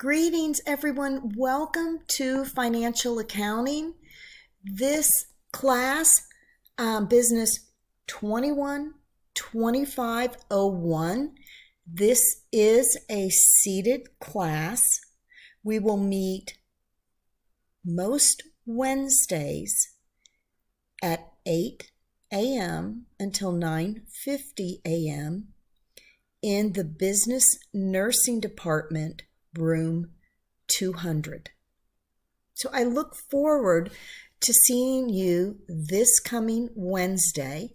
Greetings, everyone. Welcome to Financial Accounting. This class, Business 212501. This is a seated class. We will meet most Wednesdays at 8 a.m. until 9:50 a.m. in the Business Nursing Department, room 200. So I look forward to seeing you this coming Wednesday,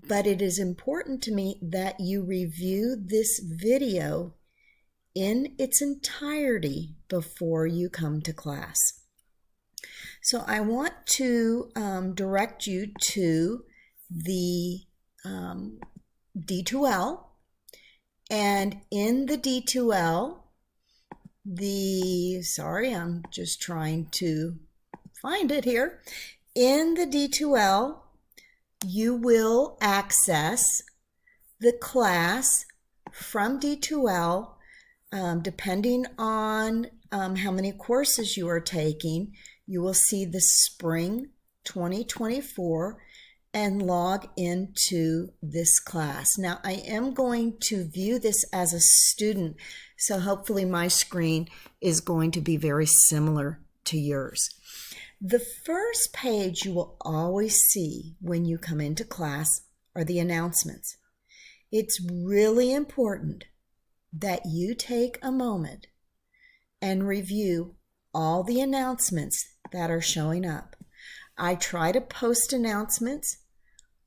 but it is important to me that you review this video in its entirety before you come to class. So I want to direct you to the D2L, and in the D2L, I'm just trying to find it here. In the D2L, you will access the class from D2L, depending on how many courses you are taking. You will see the spring 2024 and log into this class. Now, I am going to view this as a student, so hopefully my screen is going to be very similar to yours. The first page you will always see when you come into class are the announcements. It's really important that you take a moment and review all the announcements that are showing up. I try to post announcements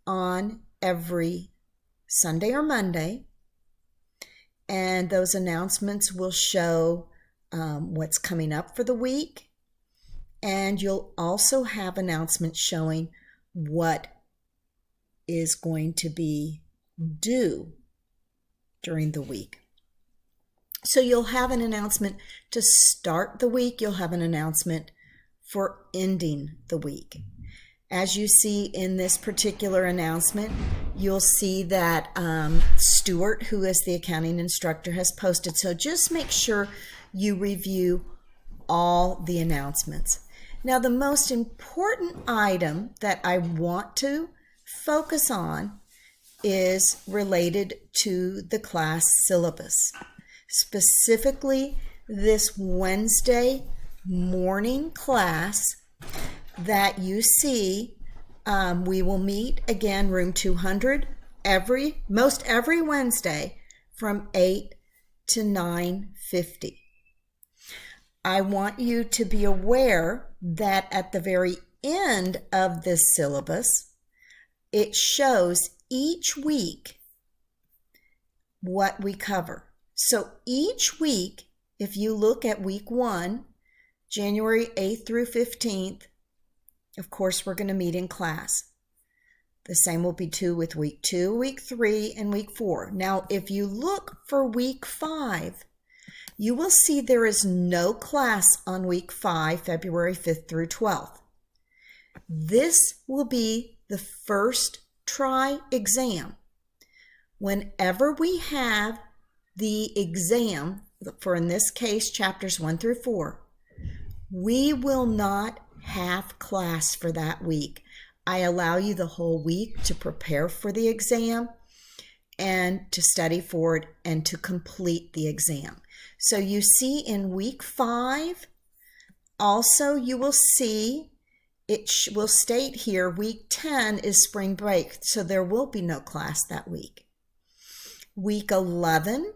on every Sunday or Monday, and those announcements will show what's coming up for the week, and you'll also have announcements showing what is going to be due during the week. So you'll have an announcement to start the week, you'll have an announcement for ending the week. As you see in this particular announcement, you'll see that Stuart, who is the accounting instructor, has posted. So just make sure you review all the announcements. Now, the most important item that I want to focus on is related to the class syllabus. Specifically, this Wednesday morning class that you see, we will meet again, room 200, most every Wednesday from 8 to 9:50. I want you to be aware that at the very end of this syllabus, it shows each week what we cover. So each week, if you look at week 1, January 8th through 15th, of course, we're going to meet in class. The same will be true with week 2, week 3, and week 4. Now, if you look for week 5, you will see there is no class on week 5, February 5th through 12th. This will be the first try exam. Whenever we have the exam, for in this case, chapters 1 through 4, we will not have class for that week. I allow you the whole week to prepare for the exam and to study for it and to complete the exam. So you see in week 5, also you will see it will state here week 10 is spring break, so there will be no class that week. Week 11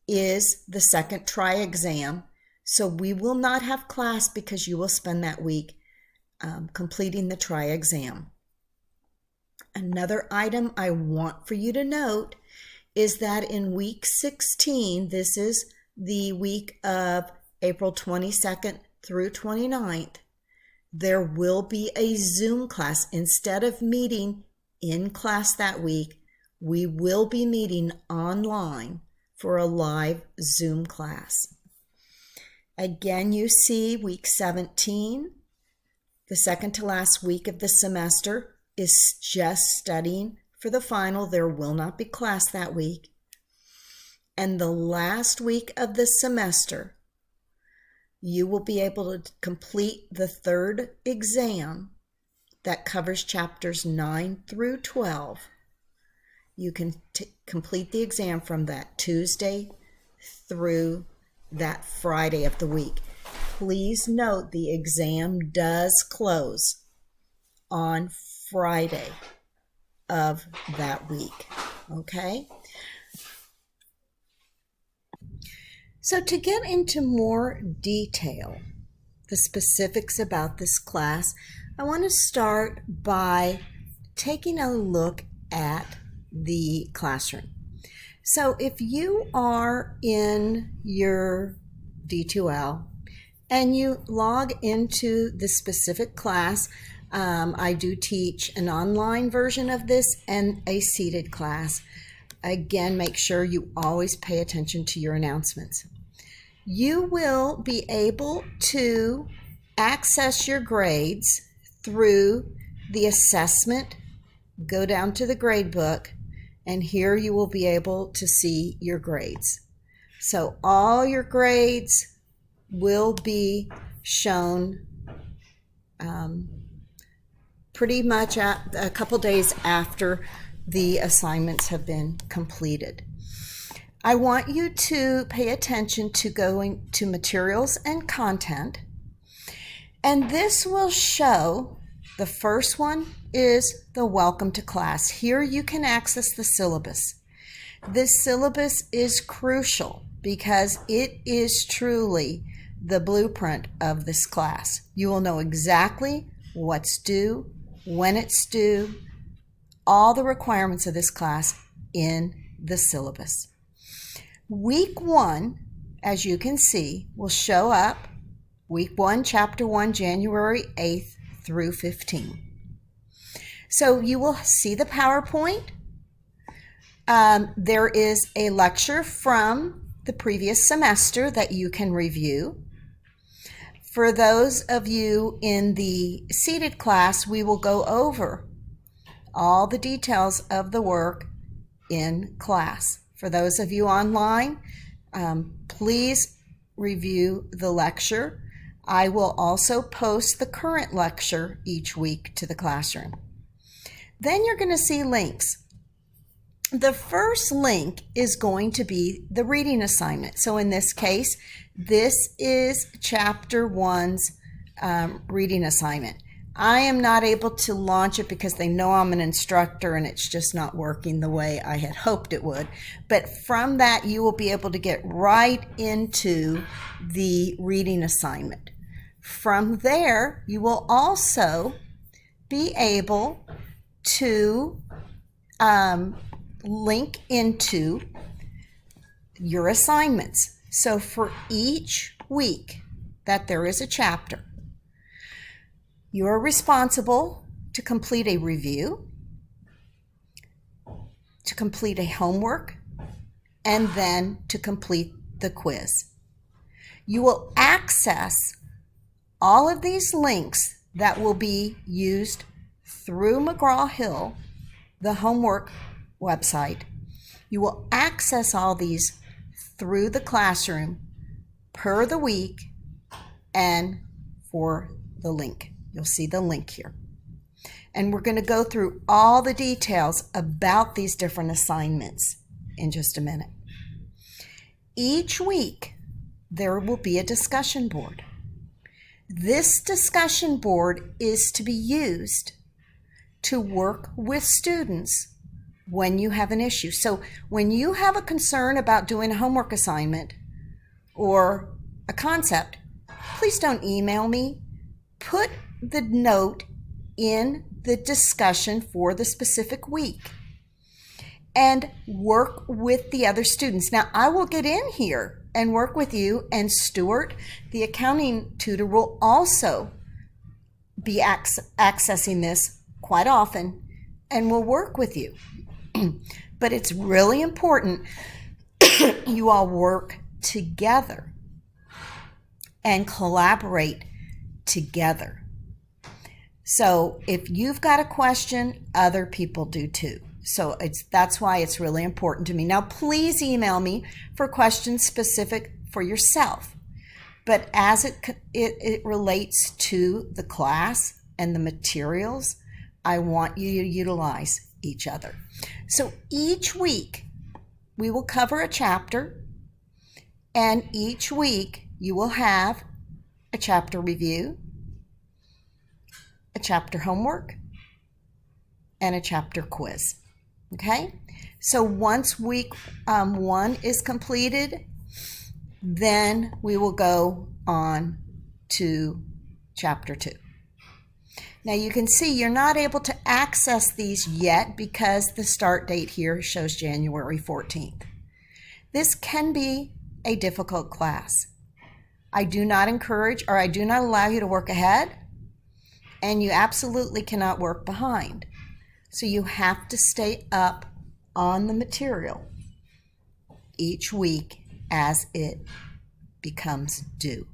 is the second try exam. So we will not have class because you will spend that week completing the try exam. Another item I want for you to note is that in week 16, this is the week of April 22nd through 29th, there will be a Zoom class. Instead of meeting in class that week, we will be meeting online for a live Zoom class. Again, you see week 17, the second to last week of the semester, is just studying for the final. There will not be class that week. And the last week of the semester you will be able to complete the third exam that covers chapters 9 through 12. You can complete the exam from that Tuesday through that Friday of the week. Please note the exam does close on Friday of that week, okay? So to get into more detail, the specifics about this class, I want to start by taking a look at the classroom. So if you are in your D2L and you log into the specific class, I do teach an online version of this and a seated class. Again, make sure you always pay attention to your announcements. You will be able to access your grades through the assessment. Go down to the grade book, and here you will be able to see your grades. So all your grades will be shown pretty much a couple days after the assignments have been completed. I want you to pay attention to going to materials and content, and this will show, the first one is the welcome to class. Here you can access the syllabus. This syllabus is crucial because it is truly the blueprint of this class. You will know exactly what's due, when it's due, all the requirements of this class in the syllabus. Week 1, as you can see, will show up week 1, chapter 1, January 8th through 15. So you will see the PowerPoint. There is a lecture from the previous semester that you can review. For those of you in the seated class, we will go over all the details of the work in class. For those of you online, please review the lecture. I will also post the current lecture each week to the classroom. Then you're going to see links. The first link is going to be the reading assignment. So in this case, this is chapter 1's reading assignment. I am not able to launch it because they know I'm an instructor and it's just not working the way I had hoped it would. But from that, you will be able to get right into the reading assignment. From there, you will also be able to link into your assignments. So for each week that there is a chapter, you are responsible to complete a review, to complete a homework, and then to complete the quiz. You will access all of these links that will be used through McGraw-Hill, the homework website. You will access all these through the classroom per the week and for the link. You'll see the link here. And we're going to go through all the details about these different assignments in just a minute. Each week, there will be a discussion board. This discussion board is to be used to work with students when you have an issue. So when you have a concern about doing a homework assignment or a concept, please don't email me. Put the note in the discussion for the specific week and work with the other students. Now, I will get in here and work with you, and Stuart, the accounting tutor, will also be accessing this quite often and will work with you. But it's really important you all work together and collaborate together. So if you've got a question, other people do too. So that's why it's really important to me. Now, please email me for questions specific for yourself. But as it relates to the class and the materials, I want you to utilize each other. So each week we will cover a chapter, and each week you will have a chapter review, a chapter homework, and a chapter quiz. Okay? So once week 1 is completed, then we will go on to chapter 2. Now you can see you're not able to access these yet because the start date here shows January 14th. This can be a difficult class. I do not encourage, or I do not allow you to work ahead, and you absolutely cannot work behind. So you have to stay up on the material each week as it becomes due.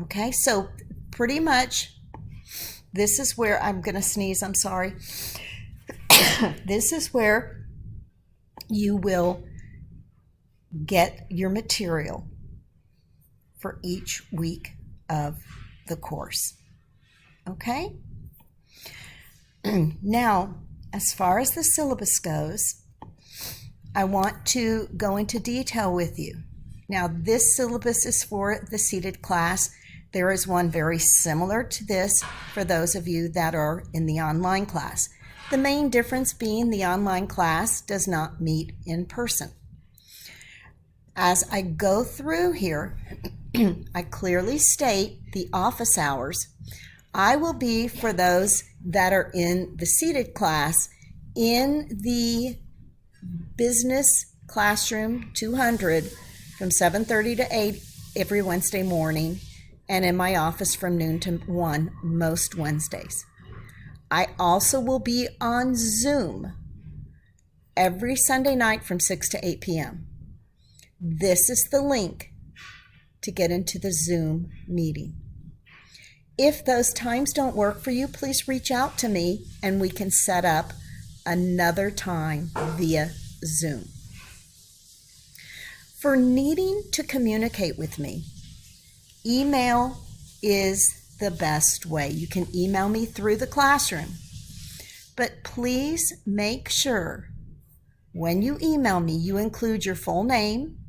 Okay, so pretty much this is where I'm going to sneeze, I'm sorry. This is where you will get your material for each week of the course. Okay? Now, as far as the syllabus goes, I want to go into detail with you. Now, this syllabus is for the seated class. There is one very similar to this for those of you that are in the online class. The main difference being the online class does not meet in person. As I go through here, I clearly state the office hours. I will be, for those that are in the seated class, in the Business Classroom 200 from 7:30 to 8 every Wednesday morning, and in my office from noon to 1 most Wednesdays. I also will be on Zoom every Sunday night from 6 to 8 p.m. This is the link to get into the Zoom meeting. If those times don't work for you, please reach out to me and we can set up another time via Zoom. For needing to communicate with me, email is the best way. You can email me through the classroom, but please make sure when you email me, you include your full name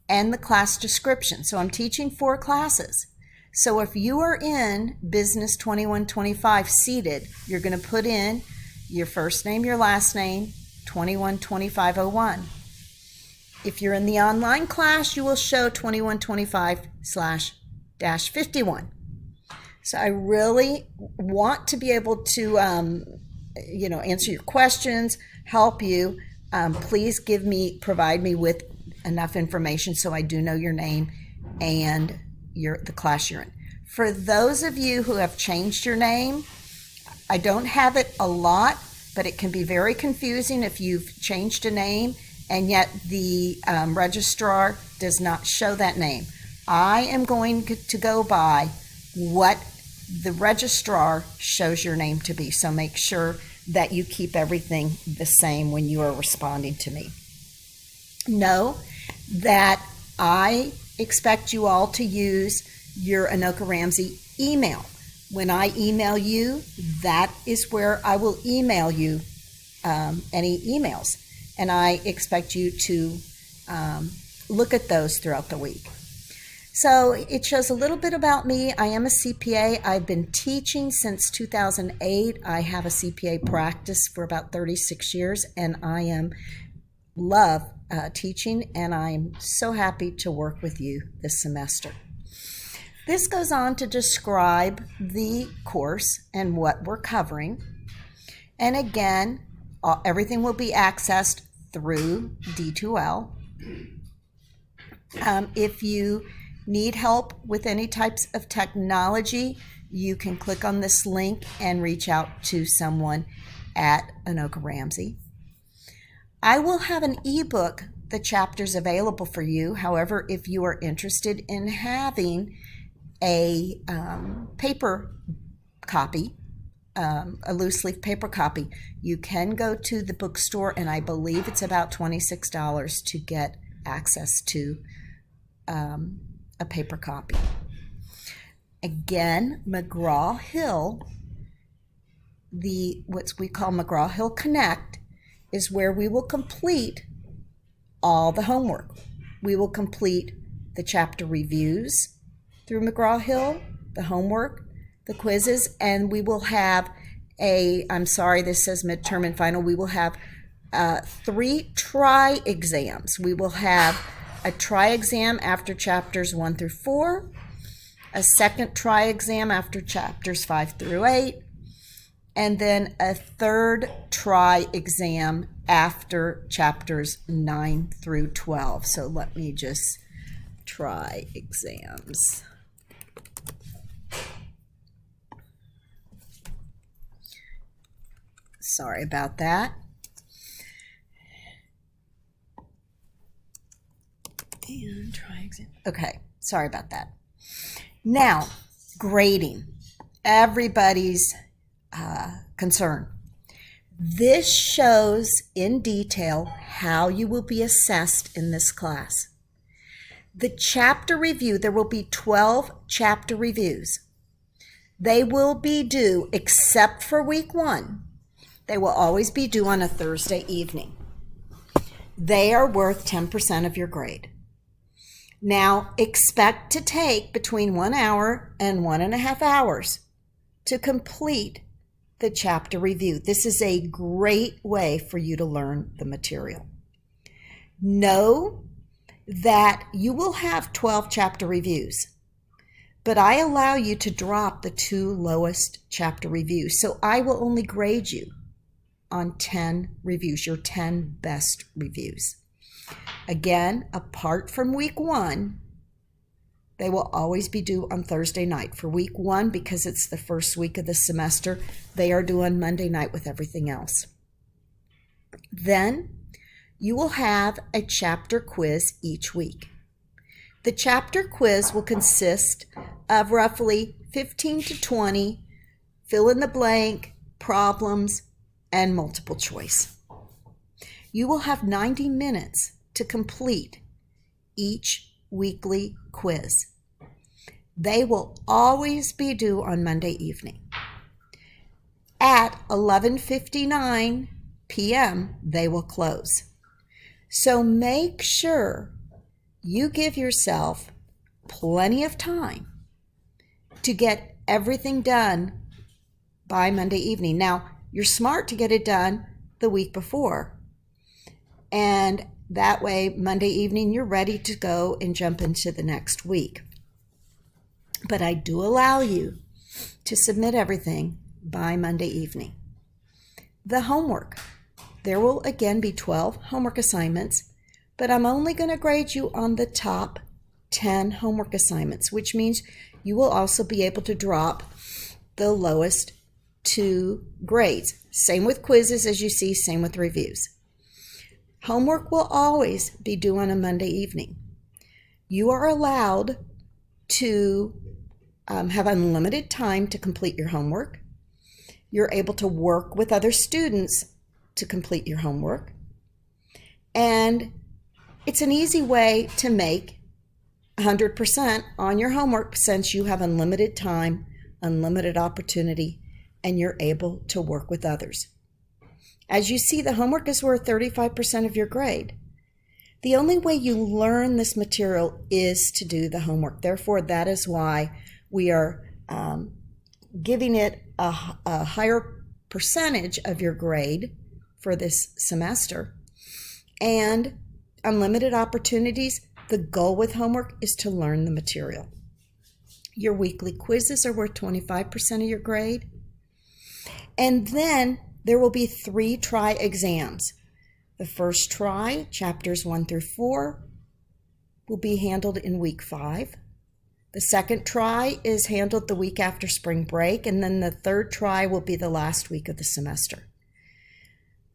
and the class description. So I'm teaching 4 classes. So if you are in Business 2125 seated, you're going to put in your first name, your last name, 212501. If you're in the online class, you will show 2125/-51. So I really want to be able to, answer your questions, help you. Please provide me with enough information so I do know your name and the class you're in. For those of you who have changed your name, I don't have it a lot, but it can be very confusing if you've changed a name and yet the registrar does not show that name. I am going to go by what the registrar shows your name to be. So make sure that you keep everything the same when you are responding to me. Know that I expect you all to use your Anoka Ramsey email. When I email you, that is where I will email you any emails. And I expect you to look at those throughout the week. So it shows a little bit about me. I am a CPA. I've been teaching since 2008. I have a CPA practice for about 36 years, and I love teaching, and I'm so happy to work with you this semester. This goes on to describe the course and what we're covering. And again, everything will be accessed through D2L. If you need help with any types of technology, you can click on this link and reach out to someone at Anoka Ramsey. I will have an ebook, the chapters available for you. However, if you are interested in having a paper copy, a loose leaf paper copy, you can go to the bookstore, and I believe it's about $26 to get access to a a paper copy. Again, McGraw-Hill, what we call McGraw-Hill Connect, is where we will complete all the homework. We will complete the chapter reviews through McGraw-Hill, the homework, the quizzes, and we will have I'm sorry, this says midterm and final. We will have 3 try exams. We will have a try exam after chapters 1 through 4, a second try exam after chapters 5 through 8, and then a third try exam after chapters 9 through 12. So let me just try exams. Sorry about that. And try exam. Okay, sorry about that. Now, grading. Everybody's concern. This shows in detail how you will be assessed in this class. The chapter review, there will be 12 chapter reviews. They will be due, except for week 1, they will always be due on a Thursday evening. They are worth 10% of your grade. Now, expect to take between 1 hour and 1.5 hours to complete the chapter review. This is a great way for you to learn the material. Know that you will have 12 chapter reviews, but I allow you to drop the 2 lowest chapter reviews. So I will only grade you on 10 reviews, your 10 best reviews. Again, apart from week 1, they will always be due on Thursday night. For week 1, because it's the first week of the semester, they are due on Monday night with everything else. Then you will have a chapter quiz each week. The chapter quiz will consist of roughly 15 to 20 fill-in-the-blank problems and multiple choice. You will have 90 minutes to complete each weekly quiz. They will always be due on Monday evening. At 11:59 p.m., they will close. So make sure you give yourself plenty of time to get everything done by Monday evening. Now, you're smart to get it done the week before. And that way, Monday evening, you're ready to go and jump into the next week. But I do allow you to submit everything by Monday evening. The homework. There will again be 12 homework assignments, but I'm only going to grade you on the top 10 homework assignments, which means you will also be able to drop the lowest 2 grades. Same with quizzes, as you see, same with reviews. Homework will always be due on a Monday evening. You are allowed to have unlimited time to complete your homework. You're able to work with other students to complete your homework. And it's an easy way to make 100% on your homework since you have unlimited time, unlimited opportunity, and you're able to work with others. As you see, the homework is worth 35% of your grade. The only way you learn this material is to do the homework. Therefore, that is why we are giving it a higher percentage of your grade for this semester. And unlimited opportunities, the goal with homework is to learn the material. Your weekly quizzes are worth 25% of your grade. And then there will be 3 try exams. The first try, chapters 1 through 4, will be handled in week 5. The second try is handled the week after spring break, and then the third try will be the last week of the semester.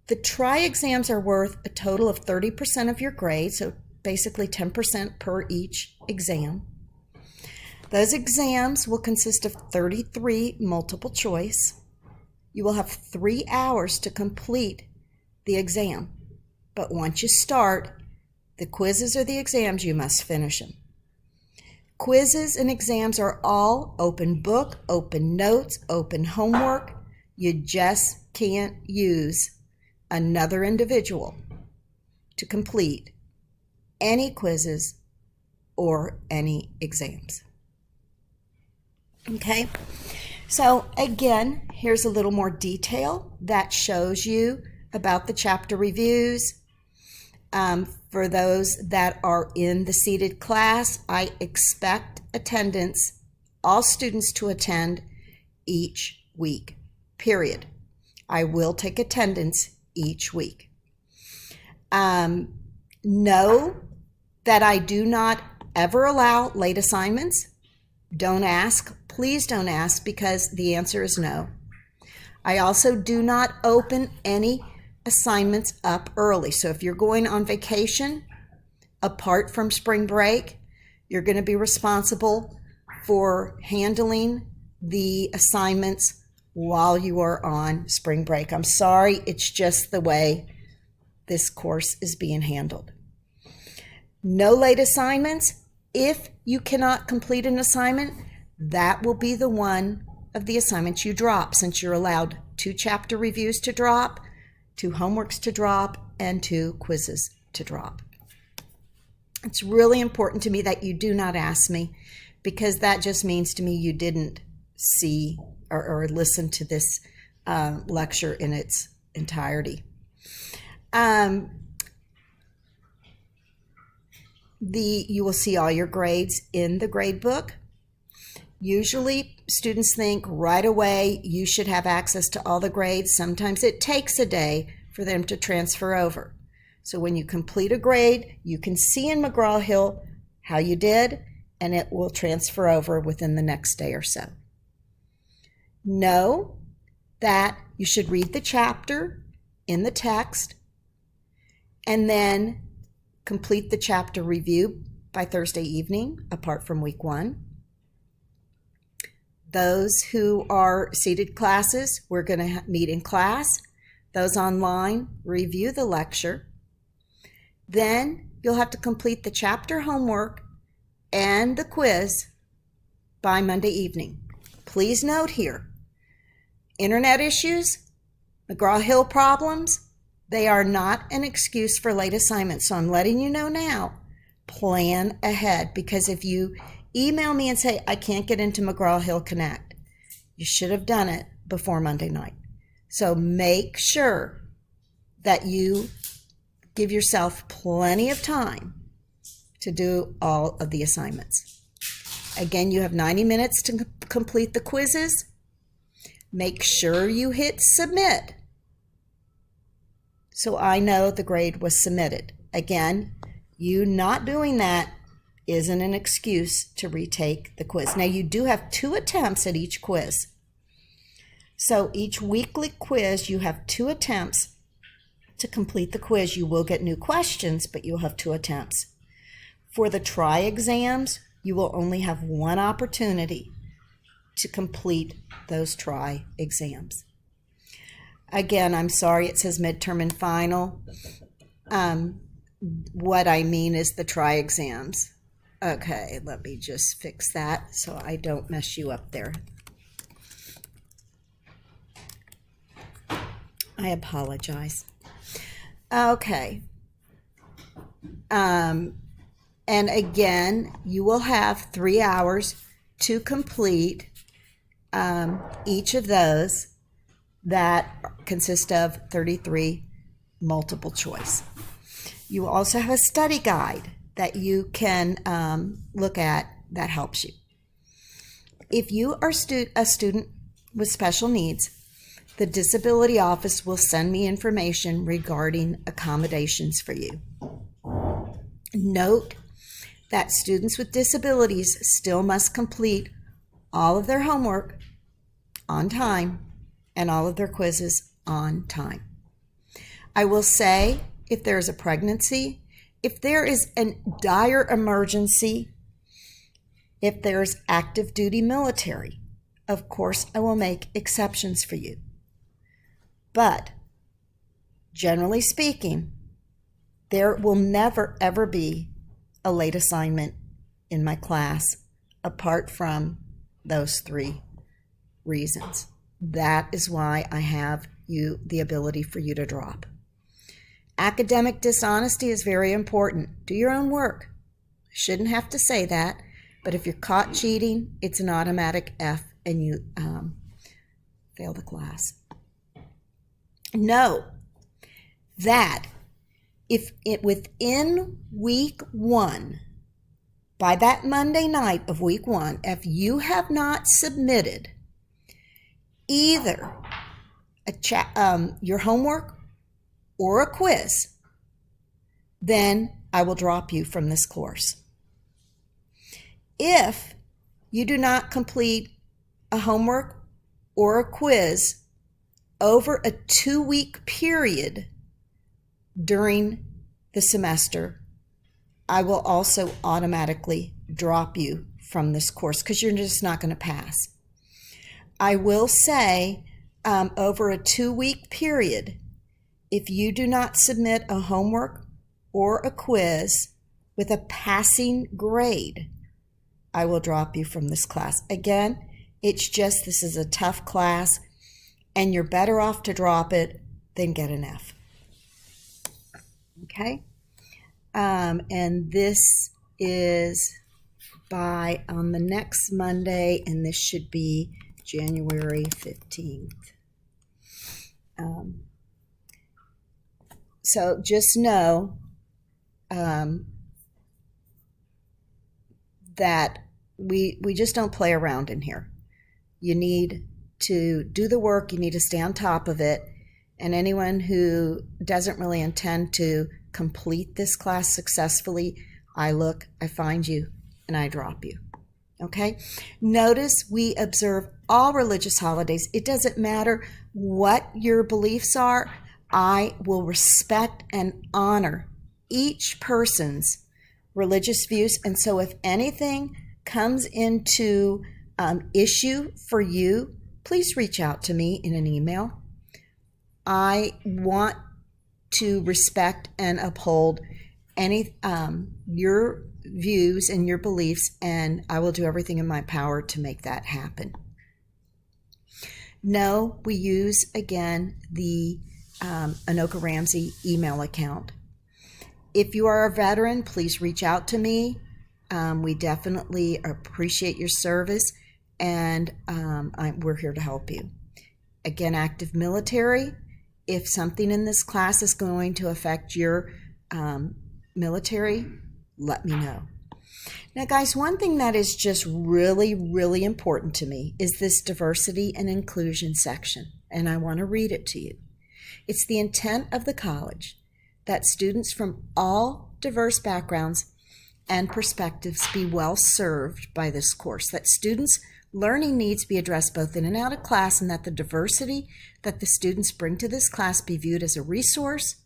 The try exams are worth a total of 30% of your grade, so basically 10% per each exam. Those exams will consist of 33 multiple choice. You will have 3 hours to complete the exam. But once you start the quizzes or the exams, you must finish them. Quizzes and exams are all open book, open notes, open homework. You just can't use another individual to complete any quizzes or any exams. Okay, so again, here's a little more detail that shows you about the chapter reviews. For those that are in the seated class, I expect attendance, all students to attend each week, period. I will take attendance each week. Know that I do not ever allow late assignments. Don't ask. Please don't ask, because the answer is no. I also do not open any assignments up early. So if you're going on vacation, apart from spring break, you're going to be responsible for handling the assignments while you are on spring break. I'm sorry, it's just the way this course is being handled. No late assignments. If you cannot complete an assignment, that will be the one of the assignments you drop, since you're allowed 2 chapter reviews to drop, 2 homeworks to drop, and 2 quizzes to drop. It's really important to me that you do not ask me, because that just means to me you didn't see or listen to this lecture in its entirety. You will see all your grades in the grade book. Usually students think right away you should have access to all the grades. Sometimes it takes a day for them to transfer over. So when you complete a grade, you can see in McGraw-Hill how you did, and it will transfer over within the next day or so. Know that you should read the chapter in the text and then complete the chapter review by Thursday evening, apart from week 1. Those who are seated classes, we're going to meet in class. Those online, review the lecture. Then you'll have to complete the chapter homework and the quiz by Monday evening. Please note here, internet issues, McGraw-Hill problems, they are not an excuse for late assignments. So I'm letting you know now, plan ahead, because if you email me and say, I can't get into McGraw-Hill Connect, you should have done it before Monday night. So make sure that you give yourself plenty of time to do all of the assignments. Again, you have 90 minutes to complete the quizzes. Make sure you hit submit so I know the grade was submitted. Again, you not doing that isn't an excuse to retake the quiz. Now, you do have 2 attempts at each quiz. So each weekly quiz, you have 2 attempts to complete the quiz. You will get new questions, but you'll have 2 attempts. For the try exams, you will only have 1 opportunity to complete those try exams. Again, I'm sorry it says midterm and final. What I mean is the try exams. Okay, let me just fix that so I don't mess you up there. I apologize. Okay. And again, you will have 3 hours to complete each of those that consist of 33 multiple choice. You also have a study guide that you can look at that helps you. If you are a student with special needs, the disability office will send me information regarding accommodations for you. Note that students with disabilities still must complete all of their homework on time and all of their quizzes on time. I will say, if there is a pregnancy, if there is a dire emergency, if there's active duty military, of course I will make exceptions for you. But generally speaking, there will never ever be a late assignment in my class apart from those 3 reasons. That is why I have the ability for you to drop. Academic dishonesty is very important. Do your own work. Shouldn't have to say that, but if you're caught cheating, it's an automatic F and you fail the class. Know that if within week 1, by that Monday night of week 1, if you have not submitted either your homework or a quiz, then I will drop you from this course. If you do not complete a homework or a quiz over a 2-week period during the semester, I will also automatically drop you from this course because you're just not going to pass. I will say over a 2-week period, if you do not submit a homework or a quiz with a passing grade, I will drop you from this class. Again, it's just this is a tough class and you're better off to drop it than get an F. Okay? And this is on the next Monday, and this should be January 15th. So just know that we just don't play around in here. You need to do the work. You need to stay on top of it. And anyone who doesn't really intend to complete this class successfully, I find you, and I drop you. Okay? Notice we observe all religious holidays. It doesn't matter what your beliefs are. I will respect and honor each person's religious views. And so if anything comes into issue for you, please reach out to me in an email. I want to respect and uphold your views and your beliefs, and I will do everything in my power to make that happen. No, we use, again, the Anoka Ramsey email account. If you are a veteran, please reach out to me. We definitely appreciate your service, and we're here to help you. Again, active military, if something in this class is going to affect your military, let me know. Now, guys, one thing that is just really, really important to me is this diversity and inclusion section, and I want to read it to you. It's the intent of the college that students from all diverse backgrounds and perspectives be well served by this course, that students' learning needs be addressed both in and out of class, and that the diversity that the students bring to this class be viewed as a resource,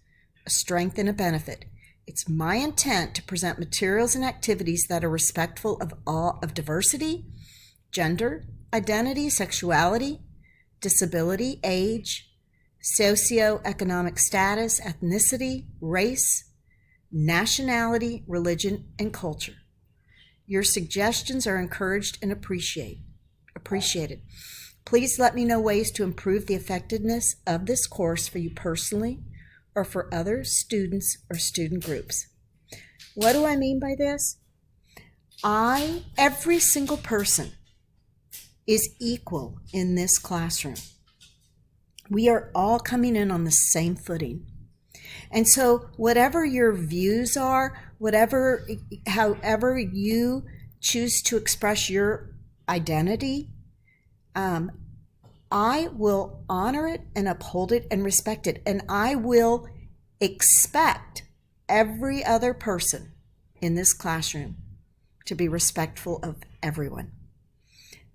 a strength, and a benefit. It's my intent to present materials and activities that are respectful of all of diversity, gender, identity, sexuality, disability, age, socioeconomic status, ethnicity, race, nationality, religion, and culture. Your suggestions are encouraged and appreciated. Please let me know ways to improve the effectiveness of this course for you personally or for other students or student groups. What do I mean by this? Every single person is equal in this classroom. We are all coming in on the same footing. And so whatever your views are, however you choose to express your identity, I will honor it and uphold it and respect it. And I will expect every other person in this classroom to be respectful of everyone.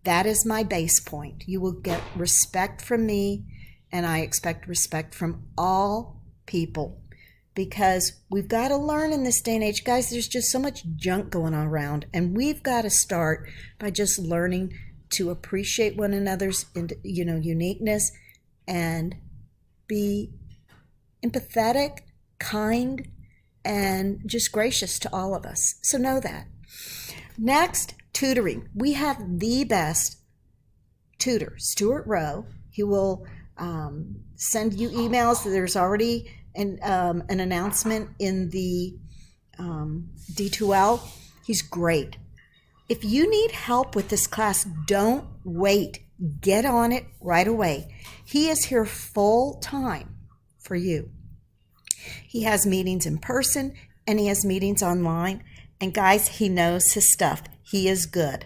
That is my base point. You will get respect from me, and I expect respect from all people, because we've got to learn in this day and age. Guys, there's just so much junk going on around, and we've got to start by just learning to appreciate one another's uniqueness and be empathetic, kind, and just gracious to all of us. So know that. Next, tutoring. We have the best tutor, Stuart Rowe. He will send you emails. There's already an announcement in the D2L. He's great. If you need help with this class, don't wait. Get on it right away. He is here full time for you. He has meetings in person and he has meetings online. And guys, he knows his stuff. He is good.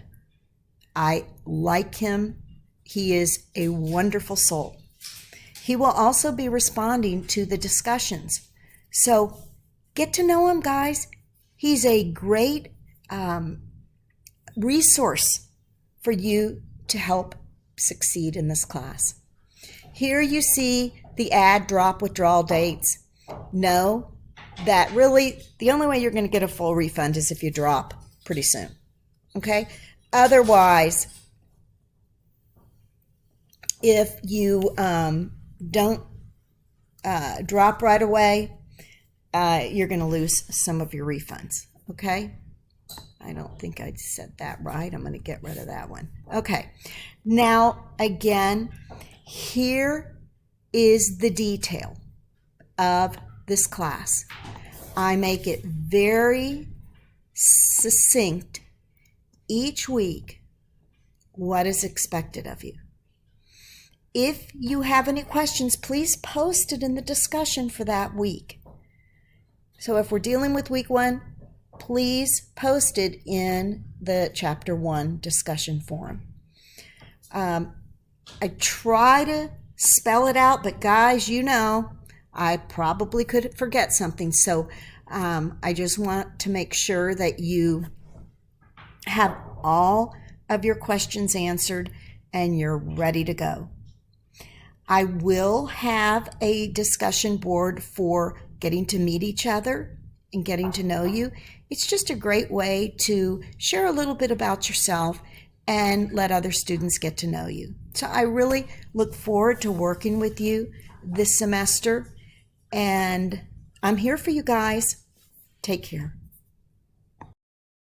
I like him. He is a wonderful soul. He will also be responding to the discussions. So get to know him, guys. He's a great resource for you to help succeed in this class. Here you see the add drop withdrawal dates. Know that really the only way you're going to get a full refund is if you drop pretty soon. Okay? Otherwise, if you don't drop right away, you're going to lose some of your refunds. Okay? I don't think I said that right. I'm going to get rid of that one. Okay. Now, again, here is the detail of this class. I make it very succinct each week what is expected of you. If you have any questions, please post it in the discussion for that week. So if we're dealing with week 1, please post it in the Chapter 1 discussion forum. I try to spell it out, but guys, you know, I probably could forget something. So I just want to make sure that you have all of your questions answered and you're ready to go. I will have a discussion board for getting to meet each other and getting to know you. It's just a great way to share a little bit about yourself and let other students get to know you. So I really look forward to working with you this semester, and I'm here for you guys. Take care.